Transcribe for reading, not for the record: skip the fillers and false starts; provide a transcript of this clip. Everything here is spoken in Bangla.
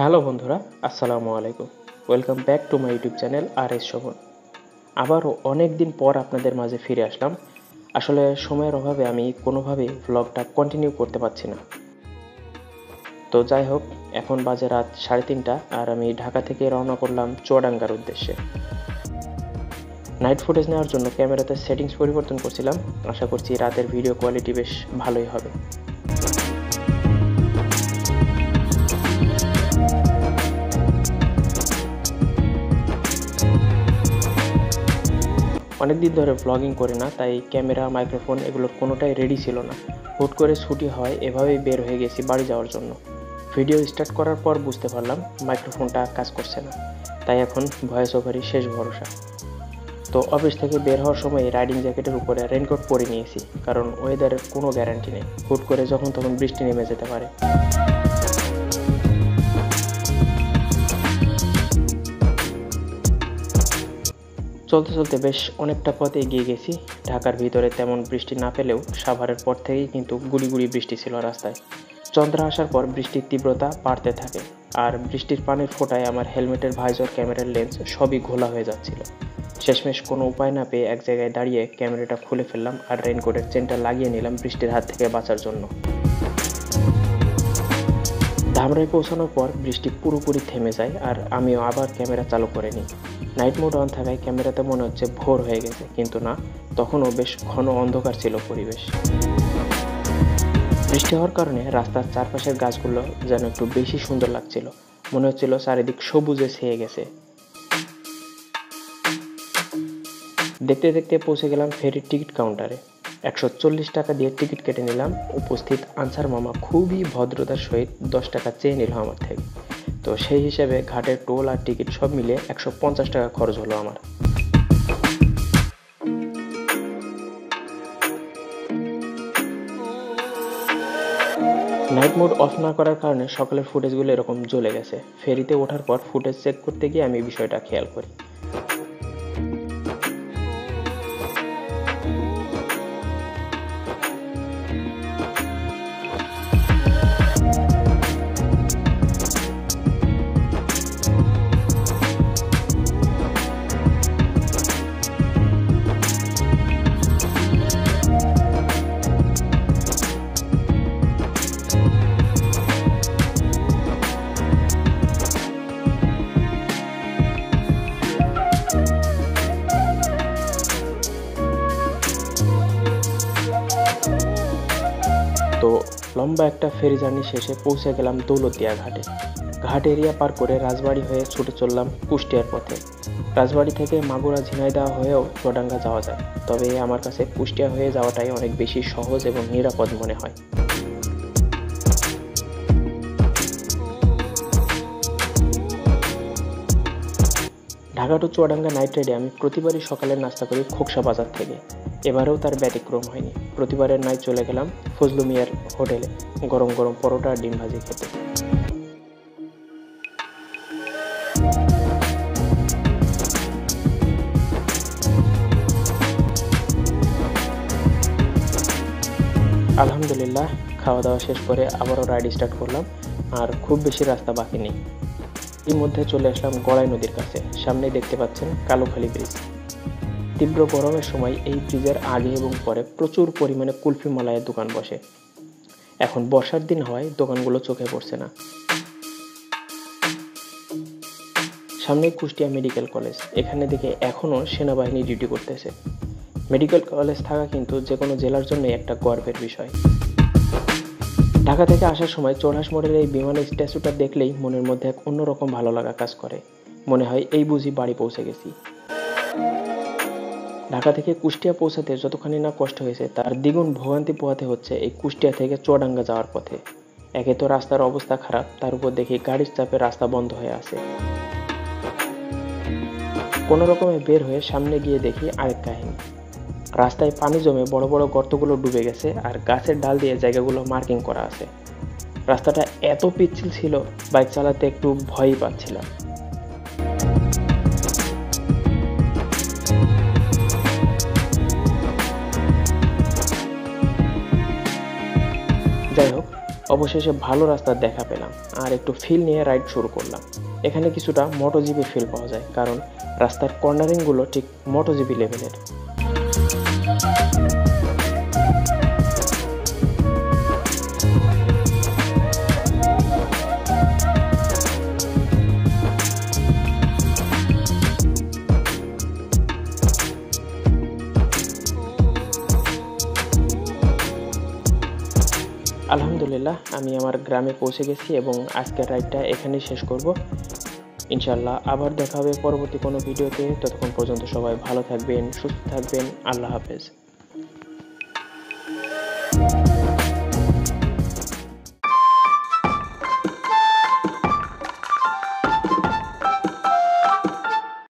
হ্যালো বন্ধুরা, আসসালামু আলাইকুম। Welcome back to my YouTube channel RS. Shovon. আবারও অনেক দিন পর আপনাদের মাঝে ফিরে আসলাম। আসলে সময়ের অভাবে আমি কোনোভাবেই ভ্লগটা কন্টিনিউ করতে পারছি না। তো যাই হোক, এখন বাজে রাত 3:30 আর আমি ঢাকা থেকে রওনা করলাম চুয়াডাঙ্গার উদ্দেশ্যে। নাইট ফুটেজ নেওয়ার জন্য ক্যামেরাতে সেটিংস পরিবর্তন করছিলাম। আশা করছি রাতের ভিডিও কোয়ালিটি বেশ ভালোই হবে। অনেকদিন ধরে ভ্লগিং করি না, তাই ক্যামেরা, মাইক্রোফোন এগুলোর কোনোটাই রেডি ছিল না। হুট করে ছুটি হয়, এভাবেই বের হয়ে গেছি বাড়ি যাওয়ার জন্য। ভিডিও স্টার্ট করার পর বুঝতে পারলাম মাইক্রোফোনটা কাজ করছে না, তাই এখন ভয়েস ওভারই শেষ ভরসা। তো অফিস থেকে বের হওয়ার সময় রাইডিং জ্যাকেটের উপরে রেনকোট পরে নিয়েছি, কারণ ওয়েদারের কোনো গ্যারান্টি নেই, হুট করে যখন তখন বৃষ্টি নেমে যেতে পারে। চলতে চলতে বেশ অনেকটা পথ এগিয়ে গেছি। ঢাকার ভিতরে তেমন বৃষ্টি না পেলেও সাভারের পর থেকেই কিন্তু গুড়ি গুড়ি বৃষ্টি ছিল রাস্তায়। চন্দ্রা আসার পর বৃষ্টির তীব্রতা বাড়তে থাকে, আর বৃষ্টির পানির ফোঁটায় আমার হেলমেটের ভাইজর, ক্যামেরার লেন্স সবই ঘোলা হয়ে যাচ্ছিল। শেষমেশ কোনো উপায় না পেয়ে এক জায়গায় দাঁড়িয়ে ক্যামেরাটা খুলে ফেললাম আর রেইনকোটের চেনটা লাগিয়ে নিলাম বৃষ্টির হাত থেকে বাঁচার জন্য। ধামরাই পৌঁছানোর পর বৃষ্টি পুরোপুরি থেমে যায় আর আমিও আবার ক্যামেরা চালু করে নিই। নাইট মোড অন থাকায় ক্যামেরাতে মনে হচ্ছে ভোর হয়ে গেছে, কিন্তু না, তখনও বেশ ঘন অন্ধকার ছিল পরিবেশ। বৃষ্টি হওয়ার কারণে রাস্তার চারপাশের গাছগুলো যেন একটু বেশি সুন্দর লাগছিল, মনে হচ্ছিল চারিদিক সবুজে ছেয়ে গেছে। দেখতে দেখতে পৌঁছে গেলাম ফেরির টিকিট কাউন্টারে। 140 টাকা দিয়ে টিকিট কেটে নিলাম। উপস্থিত আনসার মামা খুবই ভদ্রতার সহিত 10 টাকা চেয়ে নিল আমার থেকে। তো সেই হিসেবে ঘাটের টোল আর টিকিট সব মিলে 150 টাকা খরচ হলো আমার। নাইট মোড অফ না করার কারণে সকালের ফুটেজগুলো এরকম জ্বলে গেছে। ফেরিতে ওঠার পর ফুটেজ চেক করতে গিয়ে আমি বিষয়টা খেয়াল করি। তো লম্বা একটা ফেরি জার্নি শেষে পৌঁছে গেলাম দৌলতদিয়া ঘাটে। ঘাট এরিয়া পার করে রাজবাড়ি হয়ে ছুটে চললাম কুষ্টিয়ার পথে। রাজবাড়ি থেকে মাগুরা, ঝিনাইদহ হয়েও চুয়াডাঙ্গা যাওয়া যায়, তবে আমার কাছে কুষ্টিয়া হয়ে যাওয়াটাই অনেক বেশি সহজ এবং নিরাপদ মনে হয়। ঢাকা টু চুয়াডাঙ্গা নাইট রাইডে আমি প্রতিবারই সকালের নাস্তা করি খোকসা বাজার থেকে। এবারেও তার ব্যতিক্রম হয়নি। প্রতিবারের নাই চলে গেলাম ফজলু মিয়ার হোটেলে গরম গরম পরোটা আর ডিম ভাজি খেতে। আলহামদুলিল্লাহ, খাওয়া দাওয়া শেষ করে আবারও রাইড স্টার্ট করলাম, আর খুব বেশি রাস্তা বাকি নেই। এর মধ্যে চলে আসলাম গড়াই নদীর কাছে। সামনেই দেখতে পাচ্ছেন কালোখালী ব্রিজ। তীব্র গরমের সময় এই ব্রিজের আগে এবং পরে প্রচুর পরিমাণে কুলফি মালাইয়ের দোকান বসে। এখন বর্ষার দিন হওয়ায় দোকানগুলো চোখে পড়ছে না। সামনে কুষ্টিয়া মেডিকেল কলেজ। এখানে দেখে এখনও সেনাবাহিনী ডিউটি করতেছে। মেডিকেল কলেজ থাকা কিন্তু যে কোনো জেলার জন্যই একটা গর্বের বিষয়। ঢাকা থেকে আসার সময় চৌরাস মোড়ের এই বিমানের স্ট্যাচুটা দেখলেই মনের মধ্যে এক অন্যরকম ভালো লাগা কাজ করে। মনে হয় এই বুঝি বাড়ি পৌঁছে গেছি। ঢাকা থেকে কুষ্টিয়া পৌঁছাতে যতখানি না কষ্ট হয়েছে, তার দ্বিগুণ ভোগান্তি পোহাতে হচ্ছে এই কুষ্টিয়া থেকে চুয়াডাঙ্গা যাওয়ার পথে। একে তো রাস্তার অবস্থা খারাপ, তার উপর দেখি গাড়ির চাপে রাস্তা বন্ধ হয়ে আছে। কোনো রকমে বের হয়ে সামনে গিয়ে দেখি আরেক কাহিনী। রাস্তায় পানি জমে বড় বড় গর্তগুলো ডুবে গেছে, আর গাছের ডাল দিয়ে জায়গাগুলো মার্কিং করা আছে। রাস্তাটা এত পিচ্ছিল ছিল, বাইক চালাতে একটু ভয়ই পাচ্ছিলাম। যাই হোক, অবশেষে ভালো রাস্তার দেখা পেলাম আর একটু ফিল নিয়ে রাইড শুরু করলাম। এখানে কিছুটা মোটোজিপি ফিল পাওয়া যায়, কারণ রাস্তার কর্নারিংগুলো ঠিক মোটোজিপি লেভেলের। আলহামদুলিল্লাহ, আমি আমার গ্রামে পৌঁছে গেছি এবং আজকের রাইডটা এখানেই শেষ করব। ইনশাল্লাহ আবার দেখা হবে পরবর্তী কোনো ভিডিওতে। ততক্ষণ পর্যন্ত সবাই ভালো থাকবেন, সুস্থ থাকবেন। আল্লাহ হাফেজ।